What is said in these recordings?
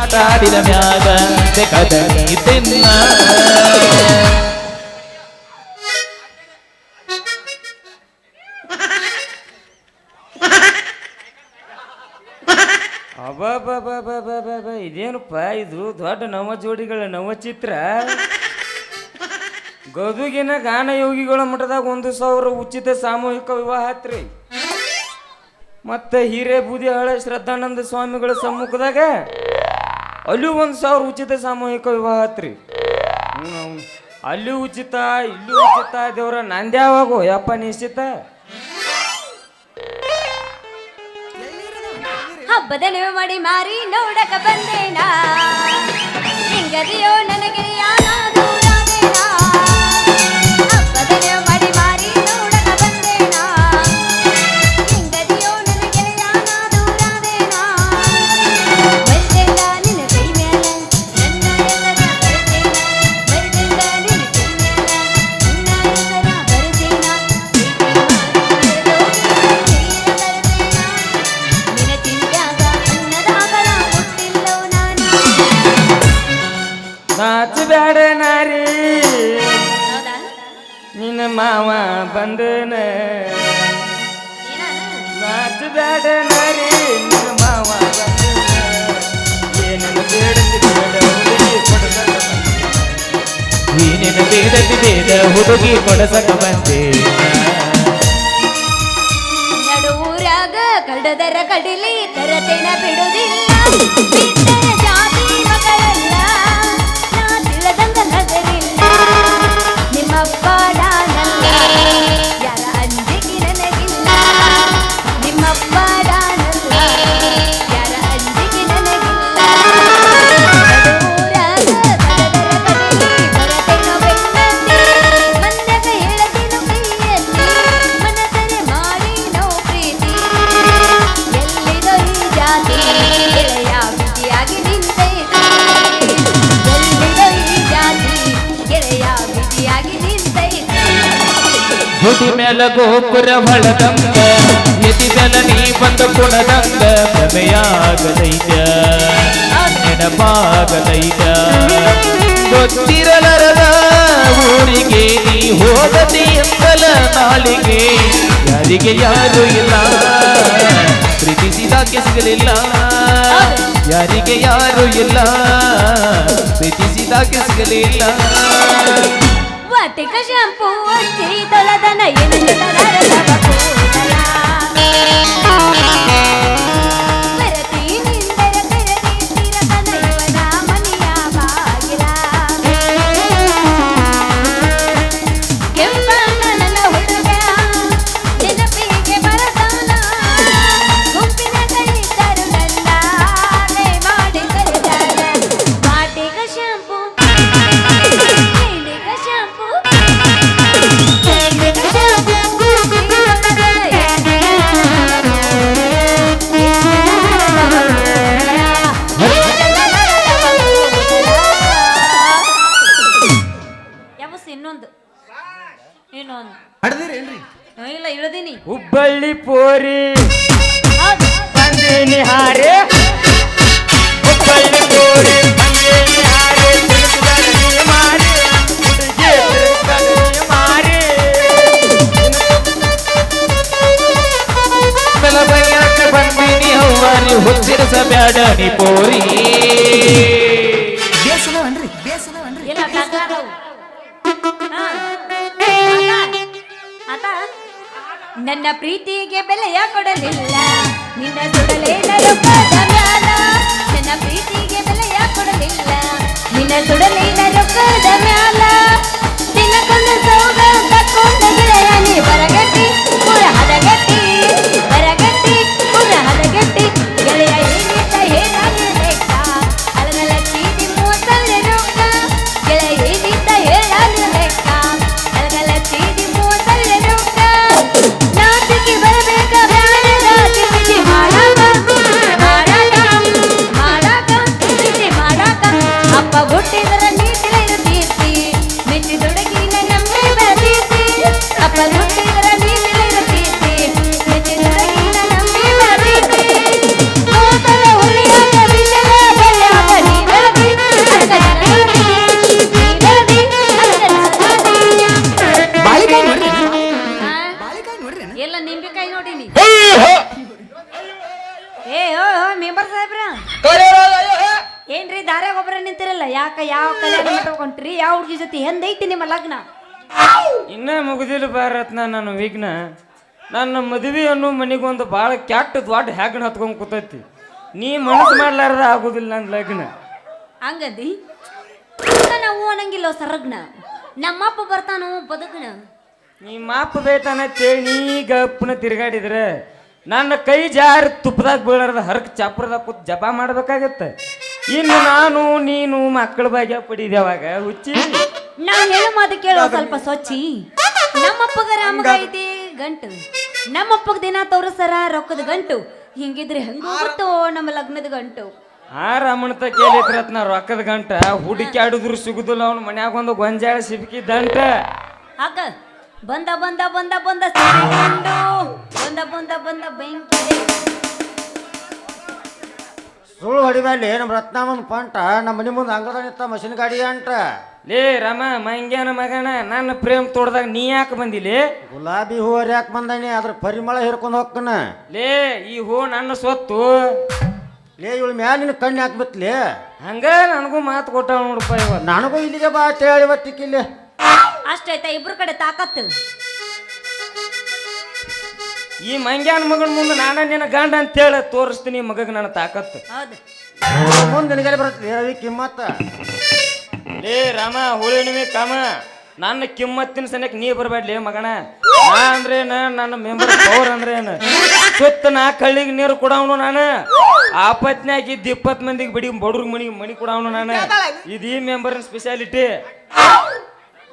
ಆಟಾಡಿದ ಮ್ಯಾಗ ಕದ ನೀ ತಿನ್ನ ಅಬ್ಬಬ್ಬಬ್ಬಬ್ಬಬ್ಬ ಇದೇನಪ್ಪ ಇದು ದೊಡ್ಡ ನವ ಜೋಡಿಗಳ ನವ ಚಿತ್ರ ಗದುಗಿನ ಗಾನ ಯೋಗಿಗಳ ಮಠದಾಗ 1,000 ಉಚಿತ ಸಾಮೂಹಿಕ ವಿವಾಹ ಆತ್ರಿ. ಮತ್ತೆ ಹಿರೇಬೂದಿಹಾಳ ಶ್ರದ್ಧಾನಂದ ಸ್ವಾಮಿಗಳ ಸಮ್ಮುಖದಾಗ ಅಲ್ಲಿ 1,000 ಉಚಿತ ಸಾಮೂಹಿಕ ವಿವಾಹ ಆತ್ರಿ. ಅಲ್ಲಿ ಉಚಿತ ಇಲ್ಲಿ ಉಚಿತ ದೇವ್ರ ನಂದ್ಯಾವಾಗೋ ಯಪ್ಪ ನಿಶ್ಚಿತ ಹಬ್ಬದ ನೀವು ಮಾಡಿ ಮಾರಿ ನೋಡಕ ಬಂದೇನಾ ಹಿಂಗದಿಯೋ ನನಗೆ ದೂರಾದೇನಾ ಹಬ್ಬದ ನೀವು ಮಾಡಿ ಮಾರಿ ನೋಡಕ ಬಂದೇನಾ ಹಿಂಗದಿಯೋ ನನಗೆ ದೂರಾದೇನಾ ಬರಿದೆಲ್ಲ ನಿನ್ನ ಕೈ ಮೇಲ ನನ್ನ ಹೆಸರ ಬರೆದೇನ ಬರಿದೆಲ್ಲ ನಿನ್ನ ಕೈ ಮೇಲ ನನ್ನ ಹೆಸರ ಬರೆದೇನ ನಾಚ ಬ್ಯಾಡ ನಾರಿ ನಿನ್ನ ಮಾವ ಬಂದನ ನಾಚ ಬ್ಯಾಡ ನಾರಿ ನಿನ್ನ ಮಾವ ಬಂದನ ಏನನ್ನು ಬೇಡತಿ ಬೇಡ ಹುಡುಗಿ ಕೊಡಸಕ ನೀನಿನ ಬೇಡತಿ ಬೇಡ ಹುಡುಗಿ ಕೊಡಸಕ ಬಂದೆ ನಡುವೂರಾಗ ಕಡದರ ಕಡಿಲಿ ತರತೆನ ಬಿಡುವುದಿಲ್ಲ ಬಿಟ್ಟರ ಜಾತಿ ಮಕ್ಕಳೆಲ್ಲ ನಾ ತಿಳಿದಂಗ ನಗರಿಲ್ಲ ನಿಮ್ಮಪ್ಪ ನಾನಲ್ಲ ಯಾರ ಅಂಜಿಕೆ ನನಗಿಲ್ಲ ನಿಮ್ಮಪ್ಪ ನಾನಲ್ಲ ಯಾರ ಅಂಜಿಕೆ ನನಗಿಲ್ಲ ನಡುವೂರಾಗ ಕಡದರ ಕಡಿಲಿ ತರತೆನ ಬೆನ್ನತ್ತಿ ಮಂದಗ ಹೇಳದಿನು ಕೈಯಲ್ಲಿ ಮನಸರೆ ಮಾಡಿ ನೋ ಪ್ರೀತಿ ಎಲ್ಲಿದೋ ಈ ಜಾತಿ ಗೆಳೆಯ ಬಿಗಿಯಾಗಿ ನಿಂತೈತಿ ಎಲ್ಲಿದೋ ಈ ಜಾತಿ ಗೆಳೆಯ ಬಿಗಿಯಾಗಿ ನಿಂತೈತಿ ಹುಡಿ ಮೇಲ ಗೋಪುರ ಹೊಳದಂಗ ಎದಿ ಮೇಲ ನೀ ಬಂದು ಕುಣದಂಗ ಭ್ರಮೆಯಾಗದೈತ ನೆನಪಾಗದೈತ ಗೊತ್ತಿರಲರದ ಊರಿಗೆ ನೀ ಹೋಗದಿ ಎಂದಲ ನಾಳಿಗೆ ಯಾರಿಗೆ ಯಾರು ಇಲ್ಲ ಪ್ರೀತಿಸಿದಾಕೆ ಸಿಗಲಿಲ್ಲ ಯಾರಿಗೆ ಯಾರು ಇಲ್ಲ ಪ್ರೀತಿಸಿದಾಕೆ ಸಿಗಲಿಲ್ಲ ವಾಟಿಕ ಶಾಂಪೂ ಹಚ್ಚಿ ತೊಳೆದನ ಏನು ಬರತಿ ನಿಂದರ ಕರದಿ ತಿರತನ ಇವನ ಮನೆಯ ಬಾಗಿಲ ಕೆಂಪಣ್ಣ ನನ್ನ ಹುಡುಗ ನೆನಪಿಗೆ ಬರತಾನ ಗುಂಪಿನ ಕೈತರು ನನ್ನ ಲೇ ಮಾಡಿ ಕರೆದಾರ ವಾಟಿಕ ಶಾಂಪೂ ಕೈಲಿಗ ಶಾಂಪೂ ಕೈಲಿಗ ಶಾಂಪೂ ಇನ್ನೊಂದು ಇಲ್ಲ ಇಳದೀನಿ ಹುಬ್ಬಳ್ಳಿ ಪೋರಿ ಹೌದು ಬಂದೇನಿ ಹಾರೆ ಹುಬ್ಬಳ್ಳಿ ಪೋರಿ ಬಂದೇನಿ ಹಾರೆ ತಿರುಗುದನಿ ಮಾರಿ ಹುಡುಗಿ ತಿರುಗುದನಿ ಮಾರಿ ಬೆಳಬಯ್ಯಕ್ಕೆ ಬಂದಿನಿ ಹವ್ವಾರಿ ಹುಚ್ಚಿರಿಸಬ್ಯಾಡ ನೀ ಪೋರಿ ಇಲ್ಲ ಟಗಾರವು ನನ್ನ ಪ್ರೀತಿಗೆ ಬೆಲೆಯ ಕೊಡಲಿಲ್ಲ ನಿನ್ನ ಸುಡಲೇನ ರೊಕ್ಕದ ಮ್ಯಾಲ ನನ್ನ ಪ್ರೀತಿಗೆ ಬೆಲೆಯ ಕೊಡಲಿಲ್ಲ ನಿನ್ನ ಸುಡಲೇನ ರೊಕ್ಕದ ಮ್ಯಾಲ ದಿನಕ್ಕೊಂದು ಸೌಗ ತಕ್ಕೊಂಡ ಗೆಳೆಯ ನೀ ಬರಗಟ್ಟಿ ಪುರ ಹದಗಟ್ಟಿ ಬರಗಟ್ಟಿ ಪುರ ಹದಗಟ್ಟಿ ಗೆಳೆಯ ಏನಿದ್ದ ಹೇಳಾಗಿ ಲೆಕ್ಕ ಅಲಗಲ ಚೀಟಿ 30 ರೊಕ್ಕ ಗೆಳೆಯ ಏನಿದ್ದ ಹೇಳಾಗಿ ಲೆಕ್ಕ ಅಲಗಲ ಚೀಟಿ 30 ರೊಕ್ಕ ನಾಚಿಕೆ ಬರಬೇಕ ಬ್ಯಾಡದ ತಿರುಗಿ ಮಾಡಾಕ ಮಾಡಾಕ ಮಾಡಾಕ ತಿರುಗಿ ಮಾಡಾಕ ಅಪ್ಪ ಹುಟ್ಟಿದ್ರ ನೀ ದಾರ್ಯಾಗ ಒಬ್ಬರ ನಿಂತಿರಲ್ಲ ಯಾಕ ಯಾವ ಕಲ್ಯಾಣ ಮಂಟಪಕ್ಕೆ ಹೊಂಟ್ರಿ ಯಾವ ಹುಡುಗಿ ಜೊತೆ ಎಂದೈತಿ ನಿಮ್ಮ ಲಗ್ನ ಇನ್ನ ಮುಗಿದಿಲ್ಲ ಭಾರತ್ನ ನನ್ನ ವಿಘ್ನ ನನ್ನ ಮದುವೆ ಅನ್ನೋ ಮನೆಗೊಂದು ಭಾಳ ಕೆಟ್ಟ ದೊಡ್ಡ ಹ್ಯಾಗಣ ಹತ್ಕೊಂಡ್ ಕೂತೈತಿ ನೀ ಮನಸ್ಸು ಮಾಡ್ಲಾರ್ದ ಆಗುದಿಲ್ಲ ನನ್ನ ಲಗ್ನ ಹಂಗಂದಿ ನಾವು ಅನ್ನಂಗಿಲ್ಲ ಸರ್ಗ್ನ ನಮ್ಮಪ್ಪ ಬರ್ತಾನೋ ಬದುಕನ ನಿಮ್ಮ ಅಪ್ಪ ಬೇತಾನ ನೀ ಗಪ್ಪನ ತಿರ್ಗಾಡಿದ್ರೆ ನನ್ನ ಕೈ ಜಾರಿ ತುಪ್ಪದಾಗ ಬೀಳಾರ್ದ ಹರಕ್ ಚಾಪ್ರದಾಗ ಕೂತ್ ಜಪ ಮಾಡ್ಬೇಕಾಗತ್ತ ಇನ್ನು ನಾನು ನೀನು ಮಕ್ಕಳ ಭಾಗ್ಯ ಪಡಿದೇವಾಗ ಹುಚ್ಚಿ ನಾವು ಹೇಳೋ ಮಾತು ಕೇಳೋ ಸ್ವಲ್ಪ ಸ್ವಚ್ಛಿ ನಮ್ಮಪ್ಪಗ ರಾಮಗ ಐತಿ ಗಂಟು ನಮ್ಮಪ್ಪಗ ದಿನ ತೋರಿಸರ ರೊಕ್ಕದ ಗಂಟು ಹಿಂಗಿದ್ರೆ ಹೆಂಗೋಗುತ್ತೋ ನಮ್ಮ ಲಗ್ನದ ಗಂಟು ಆ ರಮಣತ ಕೇಳಿದ್ರತ್ನ ರೊಕ್ಕದ ಗಂಟ ಹುಡುಕ್ಯಾಡಿದ್ರು ಸಿಗುದಿಲ್ಲ ಅವ್ನ ಮನ್ಯಾಗ ಒಂದು ಗೊಂಜಾಳ ಸಿಬ್ಕಿದ್ದಂಟ ಅಕ್ಕ ಬಂದ ಬಂದ ಬಂದ ಬಂದ ಸಿಡಿಗಂಡು ಬಂದ ಬಂದ ಬಂದ ಬೆಂಕಿ ಸುಳ್ಳು ಹೊಡಿಬೇಡಿ ನಮ್ಮ ರತ್ನಾಮನ್ ಪಂಟ ನಮ್ಮ ಮನೆ ಮುಂದೆ ಅಂಗದ ನಿಂತ ಮಷಿನ್ ಗಾಡಿ ಅಂಟ ಲೇ ರಮ ಮಂಗ್ಯಾನ ಮಗನ ನನ್ನ ಪ್ರೇಮ್ ತೋಡ್ದಾಗ ನೀ ಯಾಕೆ ಬಂದಿಲಿ ಗುಲಾಬಿ ಹೂ ಯಾಕೆ ಬಂದಾನೆ ಅದ್ರ ಪರಿಮಳ ಹಿರ್ಕೊಂಡು ಹೋಗ್ಕನ ಲೇ ಈ ಹೂ ನನ್ನ ಸ್ವತ್ತು ಲೇ ಇವಳು ಮ್ಯಾಲ ನಿನ್ನ ಕಣ್ಣು ಹಾಕ್ಬಿತ್ಲಿ ಹಂಗ ನನಗೂ ಮಾತು ಕೊಟ್ಟ ನೋಡಪ್ಪ ಇವತ್ತು ನನಗೂ ಇಲ್ಲಿಗೆ ಬಾ ಅಂತ ಹೇಳಿ ಇವತ್ತಿಕ್ಕಿಲ್ಲಿ ಅಷ್ಟೈತಾ ಇಬ್ರು ಕಡೆ ತಾಕತ್ತು ಈ ಮಂಗ್ಯಾನ ಮಗನ ಮುಂದೆ ನಾನ ನಿನ್ನ ಗಂಡ ಅಂತೇಳಿ ತೋರಿಸ್ತೀನಿ ಮಗಗೆ ನನ್ನ ತಾಕತ್ತು ಹೌದು ಮುಂದೆ ನಿನಗೆ ಬರುತ್ತೆ ರವಿ ಕಿಮ್ಮತ್ತ ಲೇ ರಾಮ ಹುಳಿಣಿಮೆ ಕಾಮ ನನ್ನ ಕಿಮ್ಮತ್ತಿನ ಸನ್ಯಕ್ಕೆ ನೀ ಬರಬೇಡ್ಲಿ ಮಗನ ನಾ ಅಂದ್ರೇನ ನನ್ನ ಮೆಂಬರ್ ಪವರ್ ಅಂದ್ರೇನು ಸುತ್ತ ನಾ ಕಳ್ಳಿಗೆ ನೀರು ಕೊಡವನು ನಾನು ಆಪತ್ನಾಗ ಇದ್ದು 20 ಮಂದಿಗೆ ಬಡಿ ಬಡ್ರಿಗೆ ಮಣಿ ಕೊಡವನು ನಾನು ಇದು ಈ ಮೆಂಬರ್ನ ಸ್ಪೆಷಾಲಿಟಿ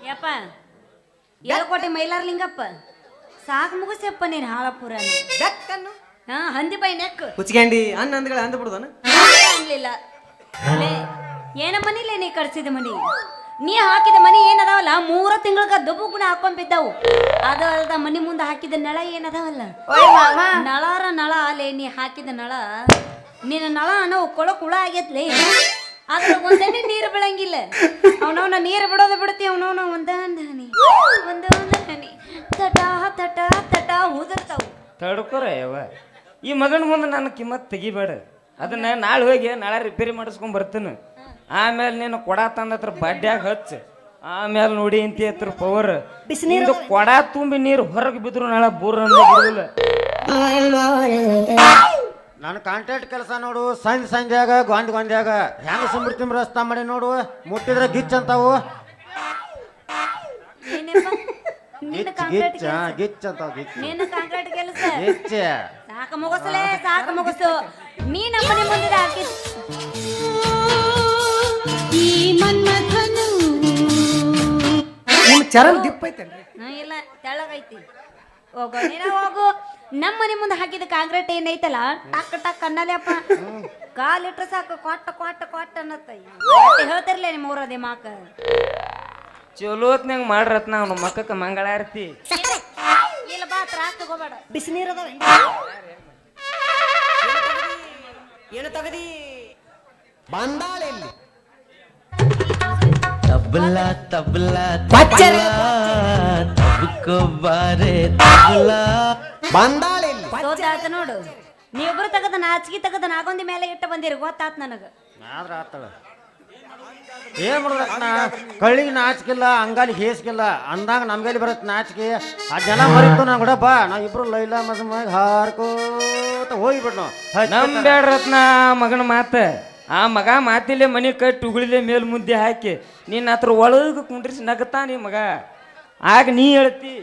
ಯಪ್ಪ ಏಳ್ಕೋಟೆ ಮೈಲಾರ್ಲಿಂಗಪ್ಪ ಸಾಕು ಮುಗಿಸಪ್ಪ ನೀನು ಹಾಳಪುರನ ಹಾ ಹಂದಿ ಬೈ ನೆಕ್ ಕುಚ್ಕಂಡಿ ಅನ್ನ ಅಂದ್ಗಳ ಅಂದ ಬಿಡುದನ ಅನ್ಲಿಲ್ಲ ಲೇ, ಏನ ಮನಿಲೇ ನೀ ಕಟ್ಸಿದ ಮನಿ ನೀ ಹಾಕಿದ ಮನಿ ಏನದಾವಲ್ಲ 3 ತಿಂಗಳ ದಬ್ಬುಗುಣ ಹಾಕೊಂಡ್ ಬಿದ್ದಾವು ಅದು ಅಲ್ದ ಮನಿ ಮುಂದೆ ಹಾಕಿದ ನಳ ಏನದಾವಲ್ಲ ನಳಾರ ನಳ ಅಲೆ ನೀ ಹಾಕಿದ ನಳ ನಿನ್ನ ನಳ ಅನ್ನೋ ಕೊಳಕ್ ಹುಳ ಆಗೈತ್ಲೆ ಅದ್ರ ಒಂದನೇ ನೀರು ಬಿಡಂಗಿಲ್ಲ ಅವನವನ ನೀರು ಬಿಡೋದು ಬಿಡ್ತಿ ಅವನವನ ಒಂದೊಂದು ಹನಿ ತಟ ತಟ ತಟ ಉದುರ್ತಾವು ತಡ್ಕೊರ ಯವ ಈ ಮಗನ ಮುಂದೆ ನನ್ನ ಕಿಮ್ಮತ್ ತೆಗಿಬೇಡ ಅದನ್ನ ನಾಳೆ ಹೋಗಿ ನಾಳೆ ರಿಪೇರಿ ಮಾಡಿಸ್ಕೊಂಡ್ ಬರ್ತೀನಿ ಆಮೇಲೆ ನೀನು ಕೊಡ ತಂದತ್ರ ಬಡ್ಡ್ಯಾಗ ಹಚ್ಚ ಆಮೇಲೆ ನೋಡಿ ಇಂತಿ ಹತ್ರ ಪವರ್ ಬಿಸಿನೀರು ಕೊಡ ತುಂಬಿ ನೀರು ಹೊರಗೆ ಬಿದ್ರು ನಾಳೆ ಬೂರ್ ಬಿಡುದಿಲ್ಲ ನನ್ನ ಕಾಂಟ್ರಾಕ್ಟ್ ಕೆಲಸ ನೋಡು ಸಂಜೆಯಾಗ ಗೊಂದ್ಯಾಗ ಹೆಂಗ ಸುಂಬಿಡ್ತೀನಿ ರಸ್ತಾ ಮಾಡಿ ನೋಡು ಮುಟ್ಟಿದ್ರೆ ಗಿಚ್ ಅಂತಾವು ಏನಪ್ಪ ನಿನ್ನ ಕಾಂಕ್ರೀಟ್ ಗಿಚ್ ಅಂತಾವ ಗಿಚ್ ನಿನ್ನ ಕಾಂಕ್ರೀಟ್ ಕೆಲಸ ಗಿಚ್ಚ ಸಾಕು ಮುಗಿಸಲೇ ಸಾಕು ಮುಗಿಸು ನೀ ನಮ್ಮನೆ ಮುಂದೆ ಹಾಕಿ ಈ ಮನ್ಮಥನು ನಿಮ್ಮ ಚರಲ್ ದಿಪ್ಪ ಐತೇನ್ರಿ ಇಲ್ಲ ತೆಳ್ಳಗೈತಿ ಹೋಗೋ ನೀನ ಹೋಗು ನಮ್ಮನೆ ಮುಂದೆ ಹಾಕಿದ ಕಾಂಕ್ರೀಟ್ ಏನೈತಲ್ಲ ಟಕ್ ಟಕ್ ಅನ್ನಲ್ಲಪ್ಪ ಕಾಲಿಟ್ರೆ ಸಾಕು ಕೊಟ್ಟ ಕೊಟ್ಟ ಕೊಟ್ಟ ಅನ್ನತ್ತ ಹೇಳ್ತಿರ್ಲೇ ನಿಮ್ಮ ಊರದೇ ಮಾಕ ಚಲೋ ಹೊತ್ನಾಗ ಮಾಡ್ರತ್ನ ಅವನು ಮಕ್ಕಕ್ಕೆ ಮಂಗಳಾರತಿ ಇಲ್ಲ ಬಾ ತ್ರಾಸ ತಗೋಬೇಡ ಬಿಸಿನೀರ್ ಅದಾವ ಏನು ತಗದಿ ಬಂದಾಳೆ ಇಲ್ಲಿ ತಬಲಾ ತಬಲಾ ತಬಲಾ ತಬಕೋ ಬಾರೆ ತಬಲಾ ಬಂದಾಳೆ ಇಲ್ಲಿ ಸೋತಾತ ನೋಡು ನೀವಿಬ್ರು ತಗದ ನಾಚಿಗೆ ತಗದ ನಾಗೊಂದಿ ಮೇಲೆ ಇಟ್ಟ ಬಂದಿರಿ ಗೊತ್ತಾತ್ ನನಗ ಆದ್ರ ಆತಳ ಏನ್ ಮಾಡೋದಕ್ಕ ಕಳ್ಳಿಗೆ ನಾಚಿಕಿಲ್ಲ ಅಂಗಾಲಿ ಹೇಸಿಕಿಲ್ಲ ಅಂದಾಗ ನಮ್ಗಲ್ಲಿ ಬರತ್ತೆ ನಾಚಿಕೆ ಅದೆಲ್ಲ ಮರಿತು ನಾ ಕೂಡ ಬಾ ನಾವಿಬ್ರು ಲೈಲಾ ಮಜಮಾಗಿ ಹಾರ್ಕೋತ ಹೋಗ್ಬಿಡ್ ನಮ್ ಬೇಡ್ರತ್ನ ಮಗನ ಮಾತ ಆ ಮಗ ಮಾತಿಲ್ಲೇ ಮನೆ ಕಟ್ಟಿ ಉಗುಳಿಲೆ ಮೇಲ್ ಮುದ್ದೆ ಹಾಕಿ ನಿನ್ನ ಹತ್ರ ಒಳಗೆ ಕುಂಡ್ರಿಸಿ ನಗತಾ ನೀ ಮಗ ಆಗ ನೀ ಹೇಳ್ತಿ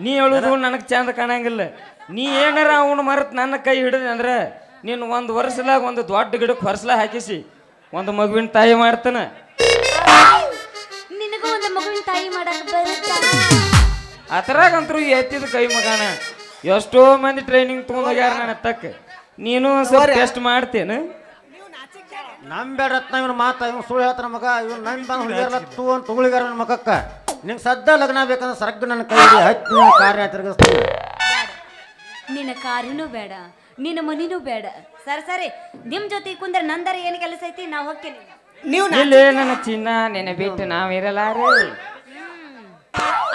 ನೀ ಹೇಳೋದು ನನಗೆ ಚಂದ ಕಾಣಂಗಿಲ್ಲ ನೀ ಏನಾರ ಅವನು ಮರೆತು ನನ್ನ ಕೈ ಹಿಡಿದ ಅಂದ್ರೆ ನೀನು ಒಂದು ವರ್ಷಲಾಗ ಒಂದು ದೊಡ್ಡ ಗಿಡಕ್ಕೆ ಹೊರಸ್ಲ ಹಾಕಿಸಿ ಒಂದು ಮಗುವಿನ ತಾಯಿ ಮಾಡ್ತಾನ ನಿನಗೂ ಒಂದು ಮಗುವಿನ ತಾಯಿ ಮಾಡಕ್ ಬರುತ್ತಾ ಆ ಥರಾಗಂತರೂ ಎತ್ತಿದ ಕೈ ಮಗನ ಎಷ್ಟೋ ಮಂದಿ ಟ್ರೈನಿಂಗ್ ತೊಗೊಂಡೋಗ್ಯಾರ ನನ್ನ ತಕ್ಕ ನೀನು ಸ್ವಲ್ಪ ಟೆಸ್ಟ್ ಮಾಡ್ತೇನೆ ನಂಬೇಡ್ರತ್ನ ಇವನು ಮಾತ ಇವ್ನು ಸುಳ್ಳು ಹೇಳ್ತಾನ ಮಗ ಇವ್ನು ನಂಬಿ ಬಂದು ಹುಡುಗಿಯರ್ಲ ತೂ ಅಂತ ತುಗುಳಿಗಾರ ನನ್ನ ಮಗಕ್ಕ ನಿಂಗೆ ಸದ್ದ ಲಗ್ನ ಬೇಕಂದ್ರೆ ಸರ್ಗ ನನ್ನ ಕೈ ಹತ್ತಿ ಕಾರ್ಯ ತಿರುಗಿಸ್ತೀನಿ ನಿನ್ನ ಕಾರಿನೂ ಬೇಡ ನಿನ್ನ ಮನಿನೂ ಬೇಡ ಸರಿ ನಿಮ್ ಜೊತೆ ಕುಂದ್ರೆ ನಂದರ ಏನು ಕೆಲಸ ಐತಿ ನಾವು ಹೋಗ್ತೀನಿ ನೀವು ಇಲ್ಲೇ ನನ್ನ ಚಿನ್ನ ನೆನ ಬಿಟ್ಟು ನಾವಿರಲಾರೆ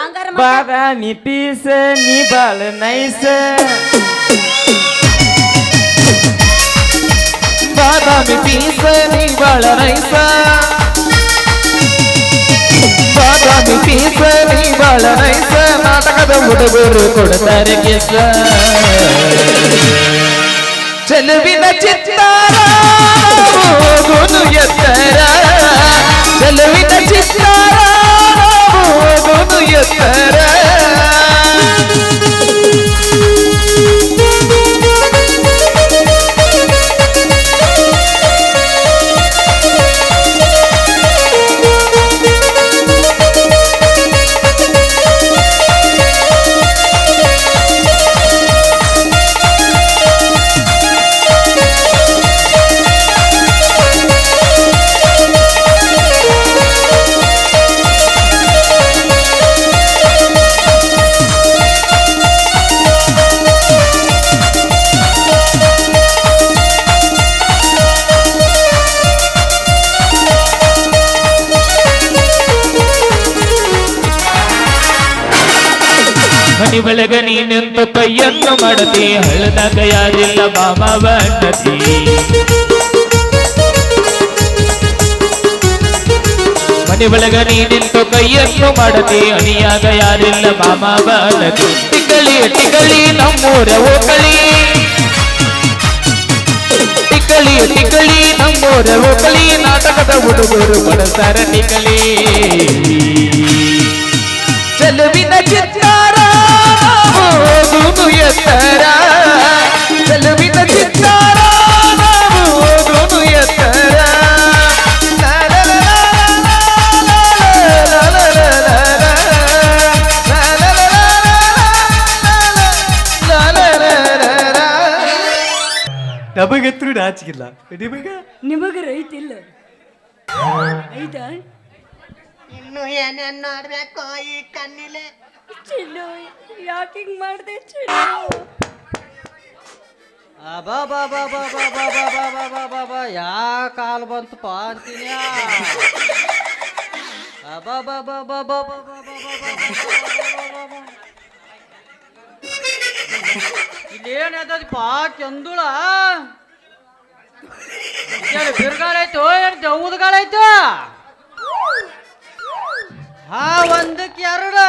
ಹಂಗಾರ ಬಾದಾಮಿ ಪೀಸ ನೀ ಬಾಳ ನೈಸ ಬಾದಾಮಿ ಪೀಸ ನೀ ಬಾಳ ಬಾಳ ನೈಸ ಬಾದಾಮಿ ಪೀಸ ನೀ ಬಾಳ ನೈಸ ನಾಟಕದ ಹುಡುಗರು ಕೊಡ್ತಾರೆ ಕಿಸ ಚೆಲುವಿನ ಚಿತ್ತಾರ ಹೋಗುನು ಎತ್ತರ ಚೆಲುವಿನ ಚಿತ್ತಾರ ಹೋಗುನು ಎತ್ತರ ಮನಿ ಒಳಗ ನೀನೆಂತ ಕೈಯನ್ನು ಮಾಡತಿ ಹಳ್ಳದಾಗ ಯಾರಿಲ್ಲ ಮಾಮ ಬಣ್ಣತಿ ಮನಿ ಒಳಗ ನೀನೆಂತ ಕೈಯನ್ನು ಮಾಡತಿ ಅಣಿಯಾಗ ಯಾರಿಲ್ಲ ಮಾಮ ಬಣ್ಣತಿ ಟಿಕಳಿ ಟಿಕಳಿ ನಮ್ಮೂರ ಓಕಳಿ ಟಿಕಳಿ ಟಿಕಳಿ ನಮ್ಮೂರ ಓಕಳಿ ನಾಟಕದ ಹುಡುಗರು ಬಡಸಾರ ಟಿಕಳಿ ಚೆಲುವಿನ ಚಿತ್ತಾರ ಹೋಗುನು ಎತ್ತರ ಚೆಲುವಿನ ಚಿತ್ತಾರ ಹೋಗುನು ಎತ್ತರ ನಮಗಂತೂ ನಾಚಿಕಿಲ್ಲ ನಿಮಗೆ ರೈಟ್ ಇಲ್ಲ ಐತಾ ಇನ್ನು ಏನೇನ್ ನೋಡ್ಬೇಕು ಈ ಕಣ್ಣಿಲೆ ಚಿನ್ನು ಯಾಕೆ ಹಿಂಗ್ ಮಾಡ್ದೆ ಚಿನ್ನು ಯಾ ಕಾಲ್ ಬಂತಪ್ಪ ಅಂತೀನಿ ಇಲ್ಲೇನದಪ್ಪ ಚಂದುಳ ಬಿರುಗಾಳಾಯ್ತು ಏನು ದೌದ್ಗಾಳಾಯ್ತು ಹಾ ಒಂದಕ್ಕೆ ಎರಡು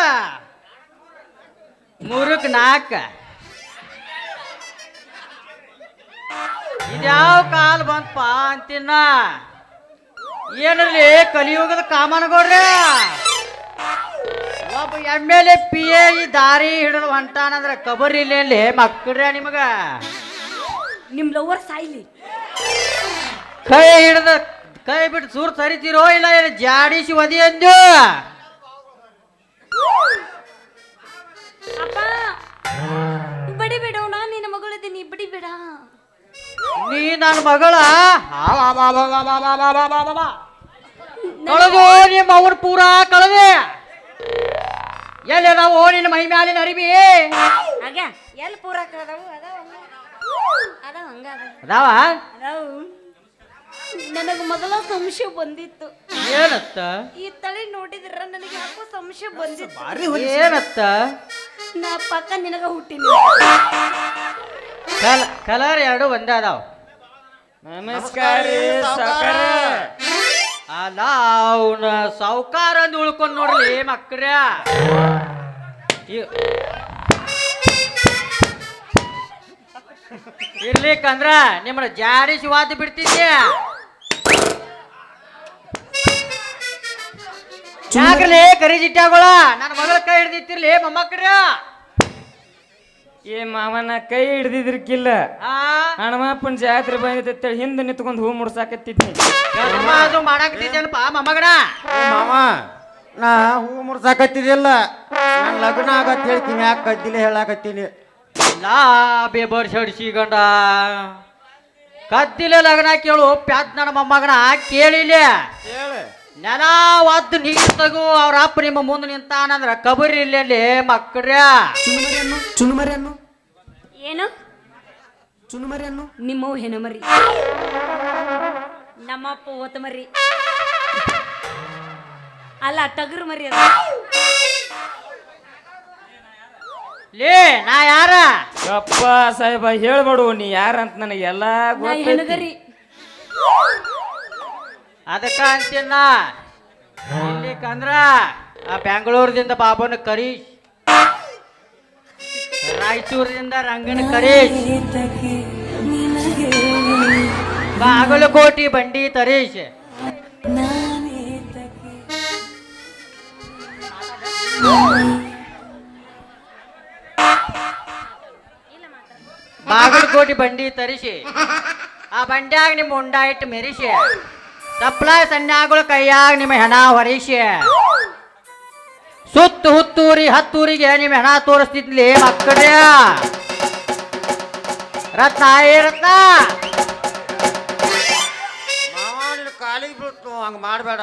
ಮೂರಕ್ಕೆ ನಾಲ್ಕು ಇದ್ಯಾವ ಕಾಲ್ ಬಂತಪ್ಪ ಅಂತಿನ್ನ ಏನಲ್ಲಿ ಕಲಿಯುಗದ ಕಾಮನಗೌಡ್ರೆ ಒಬ್ಬ MLA PA ಈ ದಾರಿ ಹಿಡಿದು ಹೊಂಟಾನಂದ್ರೆ ಕಬರ್ ಇಲ್ಲಿ ಮಕ್ಕಳ್ರೆ ನಿಮಗ ನಿಮ್ ಲವರ್ ಸಾಯ್ಲಿ ಕೈ ಹಿಡಿದ ಕೈ ಬಿಟ್ಟು ಸೂರ್ ಸರಿತೀರೋ ಇಲ್ಲ ಏನು ಜಾಡಿಸಿ ಒದಿ ಅಂದು ಅಪ್ಪ ಬಡಿಬೇಡ ನಾನು ನಿನ್ನ ಮಗಳಿದ್ದೀನಿ ಬಡಿಬೇಡ ನೀ ನನ್ನ ಮಗಳ ಕಳೆದು ನಿಮ್ಮ ಅವ್ರ ಪೂರಾ ಕಳೆದೆ ಎಲ್ಲಿ ನಾವು ನಿನ್ನ ಮೈ ಮ್ಯಾಲಿನ ಅರಿವಿ ಆಗ ಎಲ್ಲಿ ಪೂರಾಕ ಅದಾವು ಅದಾವ ಹಂಗ ಅದಾವ ಅದಾವು ನನಗೆ ಮೊದಲ ಸಂಶಯ ಬಂದಿತ್ತು ಏನತ್ತ ಈ ತಳಿ ನೋಡಿದ್ರ ನನಗೆ ಯಾಕೋ ಸಂಶಯ ಬಂದಿತ್ತು ಏನತ್ತ ನಾ ಪಕ್ಕ ನಿನಗ ಹುಟ್ಟಿನ ಕಲರ್ ಎರಡು ಒಂದೇ ಅದಾವ ನಮಸ್ಕಾರ ಸಾಕಾರ ಅಲ್ಲ ಅವನ ಸಾವುಕಾರ ಅಂದ್ ಉಳ್ಕೊಂಡ್ ನೋಡ್ರಿ ಮಕ್ಕಳ ಇರ್ಲಿಕ್ಕಂದ್ರ ನಿಮ್ಮನ್ನ ಜಾಡಿಸಿ ವಾದ ಬಿಡ್ತಿದ್ದೆ ಯಾಕ್ರಲಿ ಕರಿ ಜಿಟ್ಟಾಗಳ ನನ್ನ ಮಗಳ ಕೈ ಹಿಡ್ದಿತ್ತಿರ್ಲಿ ಮೊಮ್ಮಕ್ಕಳ ಏ ಮಾವನ ಕೈ ಹಿಡ್ದಿದ್ರಕ್ಕಿಲ್ಲ ಹಣಮಪ್ಪನ ಜಾತ್ರೆ ಬಂದಿತ್ತೇಳಿ ಹಿಂದೆ ನಿಂತ್ಕೊಂಡು ಹೂ ಮುಡ್ಸಾಕತ್ತಿದ್ನಿ ಅದು ಮಾಡಾಕತ್ತಿದ್ದೇನಪ್ಪ ಮೊಮ್ಮಗನ ಮಾವ ನಾ ಹೂ ಮುಡ್ಸಾಕತ್ತಿದಿಲ್ಲ ನನ್ನ ಲಗ್ನ ಆಗತ್ ಹೇಳ್ತೀನಿ ಯಾಕೆ ಕದ್ದಿಲ್ಲ ಹೇಳಾಕತ್ತೀನಿ ಲಾ ಬೇಬರ್ ಸಡಿಸಿ ಗಂಡ ಕದ್ದಿಲ್ಲ ಲಗ್ನ ಕೇಳು ಪ್ಯಾತ್ ನನ್ನ ಮೊಮ್ಮಗನ ಕೇಳಿಲ್ಲ ನೆಲ ಒದ್ದು ನೀರು ತಗೋ ಅವ್ರ ಅಪ್ಪ ನಿಮ್ಮ ಮುಂದೆ ನಿಂತಾನಂದ್ರ ಕಬರಿ ಇಲ್ಲೇ ಮಕ್ಕಳ್ರ ಚುನುಮರಿಯನ್ನು ಏನು ಚುನುಮರಿಯನ್ನು ನಿಮ್ಮವು ಹೆಣಮರಿ ನಮ್ಮಪ್ಪ ಓತಮರಿ ಅಲ್ಲ ಟಗರು ಮರಿ ಅದ ಲೇ ನಾ ಯಾರ ಯಪ್ಪ ಸಾಹೇಬ ಹೇಳ್ಬೇಡು ನೀ ಯಾರಂತ ನನಗೆ ಎಲ್ಲಾ ನಾ ಗೊತ್ತೈತಿ ಹೆಣಗರಿ ಅದಕ್ಕ ಅಂತೀನ ಇಲ್ಲಿಕಂದ್ರ ಆ ಬೆಂಗಳೂರದಿಂದ ಬಾಬುನ ಕರೀಶ್, ರಾಯಚೂರಿನಿಂದ ರಂಗನ ಕರೀಶ್, ಬಾಗಲಕೋಟಿ ಬಂಡಿ ತರೀಶ್, ಬಾಗಲಕೋಟಿ ಬಂಡಿ ತರಿಸಿ ಆ ಬಂಡ್ಯಾಗ ನಿಮ್ಮ ಉಂಡ ಇಟ್ಟು ಮೆರಿಸಿ ತಪ್ಪಲಾಯ ಸನ್ಯಾಗಳು ಕೈಯಾಗ ನಿಮ್ಮ ಹೆಣ ಹೊರಿಸಿ ಸುತ್ತು ಹುತ್ತೂರಿ ಹತ್ತೂರಿಗೆ ನಿಮ್ಮ ಹೆಣ ತೋರಿಸ್ತಿದ್ಲಿ ಮಕ್ಕಳೇ. ರತ್ನ ಏ ರತ್ನ ಕಾಲಿಗೆ ಬೀಳ್ತು, ಹಂಗ ಮಾಡಬೇಡ.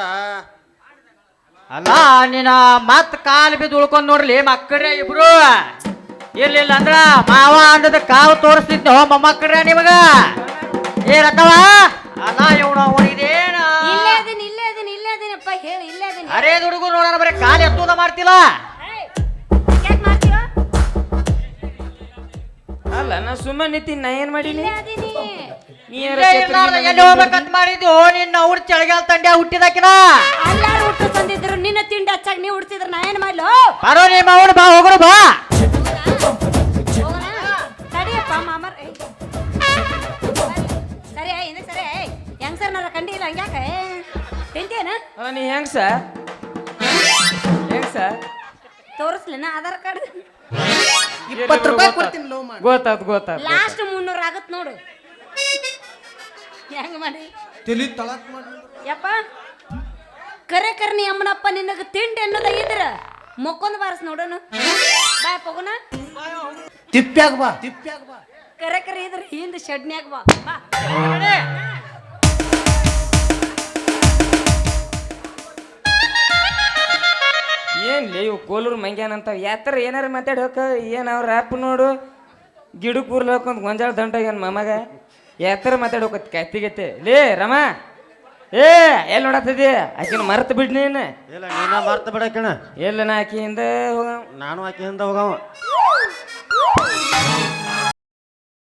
ಅಲ್ಲ ನೀನ ಮತ್ ಕಾಲು ಬಿದ್ದು ಉಳ್ಕೊಂಡ್ ನೋಡ್ಲಿ ಮಕ್ಕಳೇ ಇಬ್ರು. ಇರ್ಲಿಲ್ಲ ಅಂದ್ರ ಮಾವ ಅಂದದ ಕಾವು ತೋರಿಸ್ತಿದ್ನ ಮೊಮ್ಮಕ್ಕಳ್ರೆ ನಿಮಗ. ಏ ರತ್ನವ ಅಲ್ಲ ಇವನು ಅವನಿದೇನ ಇಲ್ಲೇ ಅದೀನಪ್ಪ ಹೇಳಿ ಇಲ್ಲೇ ಅದೀನಿ. ಅರೇ ಹುಡುಗರು ನೋಡೋಣ ಬರೀ ಕಾಲು ಎತ್ತುದ ಮಾಡ್ತಿಲ್ಲ. ಯಾಕೆ ಮಾಡ್ತೀವ? ಅಲ್ಲ ನಾ ಸುಮ್ಮನೆ ನಿಂತೀನಿ, ನಾ ಏನ್ ಮಾಡೀನಿ? ಇಲ್ಲೇ ಅದೀನಿ. ನೀ ಯಾರ ಇಲ್ಲೇ ಇರ್ಲಾರ್ದ ಎಲ್ಲಿ ಹೋಗ್ಬೇಕಂತ ಮಾಡಿದ್ದು ನಿನ್ನ ಅವ್ರ ಚಳಿಗಾಲ ತಂಡ್ಯ ಹುಟ್ಟಿದಾಕಿನ ಅಲ್ಲಾರು ಹುಟ್ಟು ತಂದಿದ್ರು ನಿನ್ನ ತಿಂಡಿ ಹಚ್ಚಾಗ ನೀವು ಹುಡ್ತಿದ್ರ ನಾ ಏನ್ ಮಾಡ್ಲು? ಬರೋ ನಿಮ್ಮ ಅವನು ಬಾ ಹೋಗೋರು ಬಾ. ಹೋಗೋಣ? ತಡಿಯಪ್ಪ ಮಾಮರ್. ಸರಿ ಹಿಂದೆ ಸರಿ ಹೆಂಗ್ ಸರ್ ನನ್ನ ಕಂಡಿಲ್ಲ ಹಂಗ್ಯಾಕ ತಿಂತೇನ? ನೀ ಹೆಂಗ್ ಸರ್ ತೋರಿಸ್ಲೇನ ಆಧಾರ್ ಕಾರ್ಡ್? 20 ರೂಪಾಯಿ ಕೊಡ್ತೀನಿ ಲೋ ಮಾಡಿ. ಗೊತ್ತಾತ್ ಲಾಸ್ಟ್ 300 ಆಗತ್ ನೋಡು. ಹೆಂಗ ಮಾಡಿ ತಲಿ ತಳಕ್ ಮಾಡಿ. ಯಪ್ಪ ಕರೆ ಕರ್ನಿ ಅಮ್ಮನಪ್ಪ ನಿನಗ ತಿಂಡಿ ಅನ್ನೋದ ಇದ್ರ ಮೊಕ್ಕೊಂದು ಬಾರಸ್ ನೋಡೋನು. ಬಾಯ್ ಹೋಗೋಣ. ತಿಪ್ಪ್ಯಾಗ ಬಾ. ಕರೆ ಕರೆ ಇದ್ರ ಹಿಂದ ಶೆಡ್ನ್ಯಾಗ ಬಾ. ಬಾ ಏನ್ಲಿ ಇವು ಕೋಲೂರು ಮಂಗ್ಯಾನಂತ ಯಾತರ ಏನಾರ ಮಾತಾಡಿ ಹೋಕ. ಏನ್ ಅವ್ರ ರ್ಯಾಪ್ ನೋಡು ಗಿಡಕ್ಕೆ ಕೂರ್ಲಿ ಹಾಕೊಂಡ್ ಗೊಂಜಾಳ ದಂಟಾಗ್ಯಾನ ಮಮಗ. ಯಾತರ ಮಾತಾಡಿ ಹೋಗತ್ ಕತ್ತಿಗತ್ತೆ. ಲೇ ರಮ ಏ ಎಲ್ಲಿ ನೋಡತ್ತದಿ? ಆಕಿನ ಮರ್ತ ಬಿಡ್ ನೀನು. ಇಲ್ಲ ನೀನ ಮರ್ತ ಬಿಡಕಿಣ. ಎಲ್ಲ ನಾ ಆಕಿಯಿಂದ ಹೋಗ. ನಾನು ಆಕೆಯಿಂದ ಹೋಗವ.